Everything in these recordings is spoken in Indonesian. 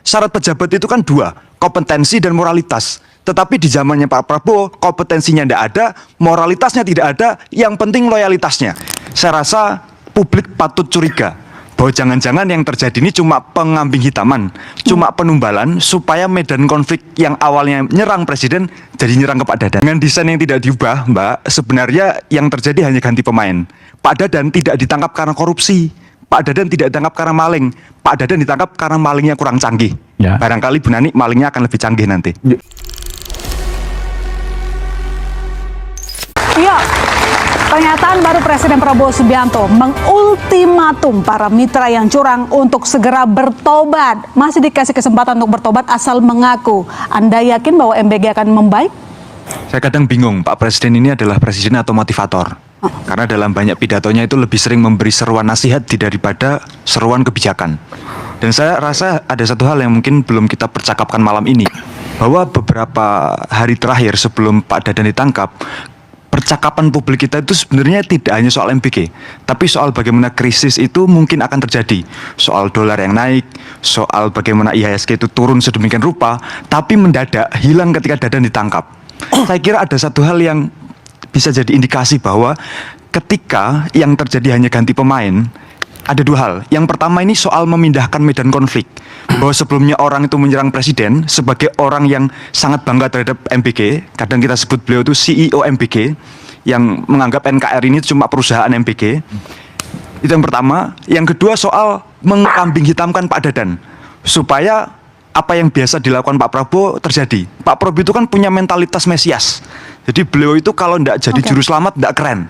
syarat pejabat itu kan dua, kompetensi dan moralitas. Tetapi di zamannya Pak Prabowo, kompetensinya tidak ada, moralitasnya tidak ada, yang penting loyalitasnya. Saya rasa publik patut curiga bahwa jangan-jangan yang terjadi ini cuma pengambing hitaman, cuma penumbalan supaya medan konflik yang awalnya nyerang presiden jadi nyerang ke Pak Dadan. Dengan desain yang tidak diubah, Mbak, sebenarnya yang terjadi hanya ganti pemain. Pak Dadan tidak ditangkap karena korupsi, Pak Dadan tidak ditangkap karena maling, Pak Dadan ditangkap karena malingnya kurang canggih. Ya. Barangkali Bu Nani malingnya akan lebih canggih nanti. Iya, pernyataan baru Presiden Prabowo Subianto mengultimatum para mitra yang curang untuk segera bertobat. Masih dikasih kesempatan untuk bertobat asal mengaku. Anda yakin bahwa MBG akan membaik? Saya kadang bingung, Pak Presiden ini adalah presiden atau motivator. Karena dalam banyak pidatonya itu lebih sering memberi seruan nasihat daripada seruan kebijakan. Dan saya rasa ada satu hal yang mungkin belum kita percakapkan malam ini. Bahwa beberapa hari terakhir sebelum Pak Dadan ditangkap, percakapan publik kita itu sebenarnya tidak hanya soal MBG, tapi soal bagaimana krisis itu mungkin akan terjadi. Soal dolar yang naik, soal bagaimana IHSG itu turun sedemikian rupa, tapi mendadak hilang ketika Dadan ditangkap. Saya kira ada satu hal yang bisa jadi indikasi bahwa ketika yang terjadi hanya ganti pemain, ada dua hal. Yang pertama ini soal memindahkan medan konflik. Bahwa sebelumnya orang itu menyerang presiden sebagai orang yang sangat bangga terhadap MBG. Kadang kita sebut beliau itu CEO MBG, yang menganggap NKRI ini cuma perusahaan MBG. Itu yang pertama. Yang kedua soal mengkambing hitamkan Pak Dadan, supaya apa yang biasa dilakukan Pak Prabowo terjadi. Pak Prabowo itu kan punya mentalitas Mesias. Jadi beliau itu kalau tidak jadi juru selamat tidak keren.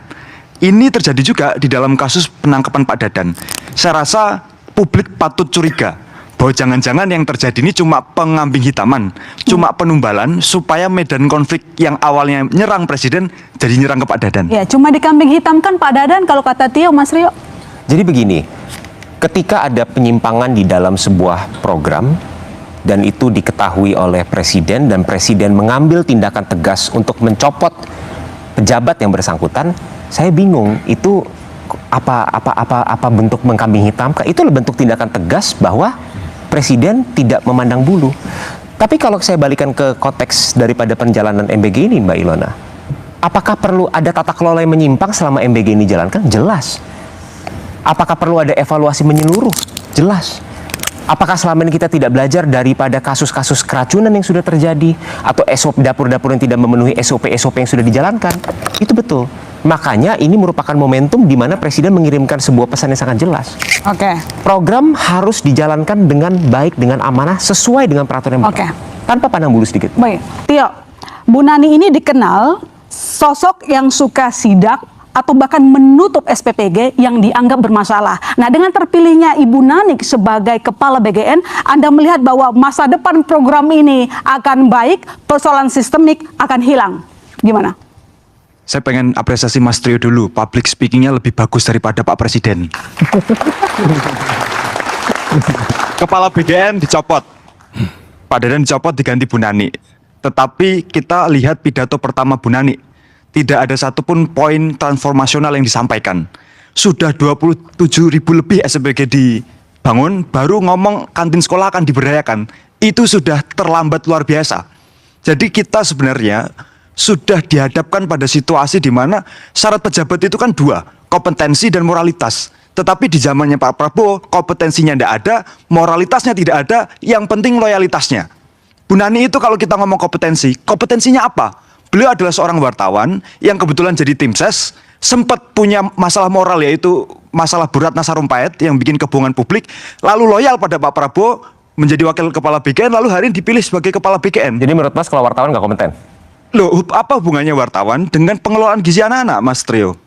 Ini terjadi juga di dalam kasus penangkapan Pak Dadan. Saya rasa publik patut curiga bahwa jangan-jangan yang terjadi ini cuma pengambing hitaman, cuma penumbalan supaya medan konflik yang awalnya nyerang presiden jadi nyerang ke Pak Dadan. Ya, cuma dikambing hitamkan Pak Dadan kalau kata Tio, Mas Rio. Jadi begini, ketika ada penyimpangan di dalam sebuah program dan itu diketahui oleh presiden dan presiden mengambil tindakan tegas untuk mencopot pejabat yang bersangkutan, saya bingung itu apa bentuk mengkambing hitamkan? Itu bentuk tindakan tegas bahwa presiden tidak memandang bulu. Tapi kalau saya balikan ke konteks daripada perjalanan MBG ini, Mbak Ilona, apakah perlu ada tata kelola yang menyimpang selama MBG ini jalankan? Jelas. Apakah perlu ada evaluasi menyeluruh? Jelas. Apakah selama ini kita tidak belajar daripada kasus-kasus keracunan yang sudah terjadi atau SOP dapur-dapur yang tidak memenuhi SOP-SOP yang sudah dijalankan? Itu betul. Makanya ini merupakan momentum di mana presiden mengirimkan sebuah pesan yang sangat jelas. Oke. Program harus dijalankan dengan baik, dengan amanah, sesuai dengan peraturan yang berlaku. Tanpa pandang bulu sedikit. Baik, Tio, Bu Nani ini dikenal sosok yang suka sidak atau bahkan menutup SPPG yang dianggap bermasalah. Nah, dengan terpilihnya Ibu Nani sebagai Kepala BGN, Anda melihat bahwa masa depan program ini akan baik, persoalan sistemik akan hilang. Gimana? Saya pengen apresiasi Mas Trio dulu, public speakingnya lebih bagus daripada Pak Presiden. Kepala BGN dicopot, Pak Dadan dicopot diganti Bu Nani. Tetapi kita lihat pidato pertama Bu Nani, tidak ada satupun poin transformasional yang disampaikan. Sudah 27.000 lebih SPG dibangun, baru ngomong kantin sekolah akan diberdayakan. Itu sudah terlambat luar biasa. Jadi kita sebenarnya sudah dihadapkan pada situasi di mana syarat pejabat itu kan dua, kompetensi dan moralitas. Tetapi di zamannya Pak Prabowo, kompetensinya tidak ada, moralitasnya tidak ada, yang penting loyalitasnya. Bu Nani itu kalau kita ngomong kompetensi, kompetensinya apa? Beliau adalah seorang wartawan yang kebetulan jadi tim ses, sempat punya masalah moral yaitu masalah Bu Ratna Sarumpait yang bikin kebohongan publik, lalu loyal pada Pak Prabowo menjadi wakil kepala BGN, lalu hari ini dipilih sebagai kepala BGN. Jadi menurut Mas kalau wartawan nggak kompeten? Loh, apa hubungannya wartawan dengan pengelolaan gizi anak-anak, Mas Trio?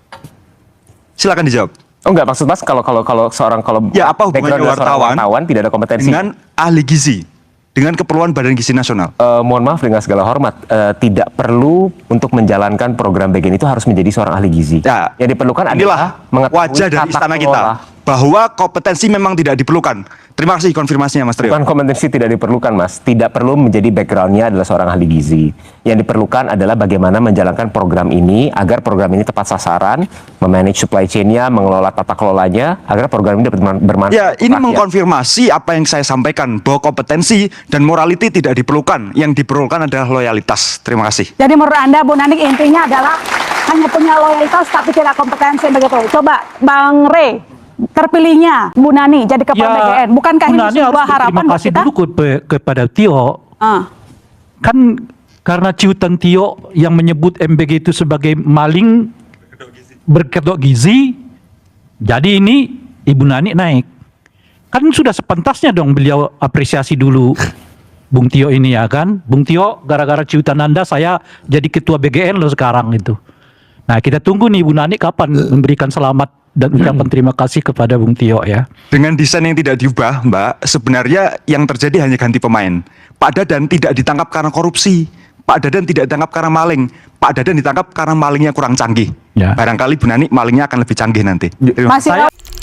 Silakan dijawab. Oh enggak, maksud Mas kalau seorang ya apa hubungannya wartawan tidak ada kompetensi dengan ahli gizi, dengan keperluan Badan Gizi Nasional? Mohon maaf dengan segala hormat, tidak perlu untuk menjalankan program BGN itu harus menjadi seorang ahli gizi. Ya, yang diperlukan adalah wajah dari istana kita bahwa kompetensi memang tidak diperlukan, Terima kasih konfirmasinya Mas Trio. Bukan kompetensi tidak diperlukan, Mas. Tidak perlu menjadi backgroundnya adalah seorang ahli gizi. Yang diperlukan adalah bagaimana menjalankan program ini agar program ini tepat sasaran, memanage supply chain-nya, mengelola tata kelolanya, agar program ini dapat bermanfaat. Ya, untuk ini rakyat. mengkonfirmasi apa yang saya sampaikan, bahwa kompetensi dan morality tidak diperlukan. Yang diperlukan adalah loyalitas. Terima kasih. Jadi menurut Anda Bu Nanik intinya adalah hanya punya loyalitas tapi tidak kompetensi begitu. Coba Bang Rey, terpilihnya Bu Nani jadi kepala BGN, bukankah Bu ini Nani sebuah harus harapan berterima buat kasih kita? dulu kepada Tio. Ah. Kan karena ciutan Tio yang menyebut MBG itu sebagai maling berkedok gizi, jadi ini Ibu Nani naik. Kan sudah sepantasnya dong beliau apresiasi dulu Bung Tio ini, ya kan. Bung Tio, gara-gara ciutan Anda saya jadi ketua BGN loh sekarang itu. Nah, kita tunggu nih Bu Nani kapan memberikan selamat dan ucapan terima kasih kepada Bung Tio ya. Dengan desain yang tidak diubah, Mbak, sebenarnya yang terjadi hanya ganti pemain. Pak Dadan tidak ditangkap karena korupsi. Pak Dadan tidak ditangkap karena maling. Pak Dadan ditangkap karena malingnya kurang canggih. Ya. Barangkali Bu Nani malingnya akan lebih canggih nanti. Terima kasih. Masih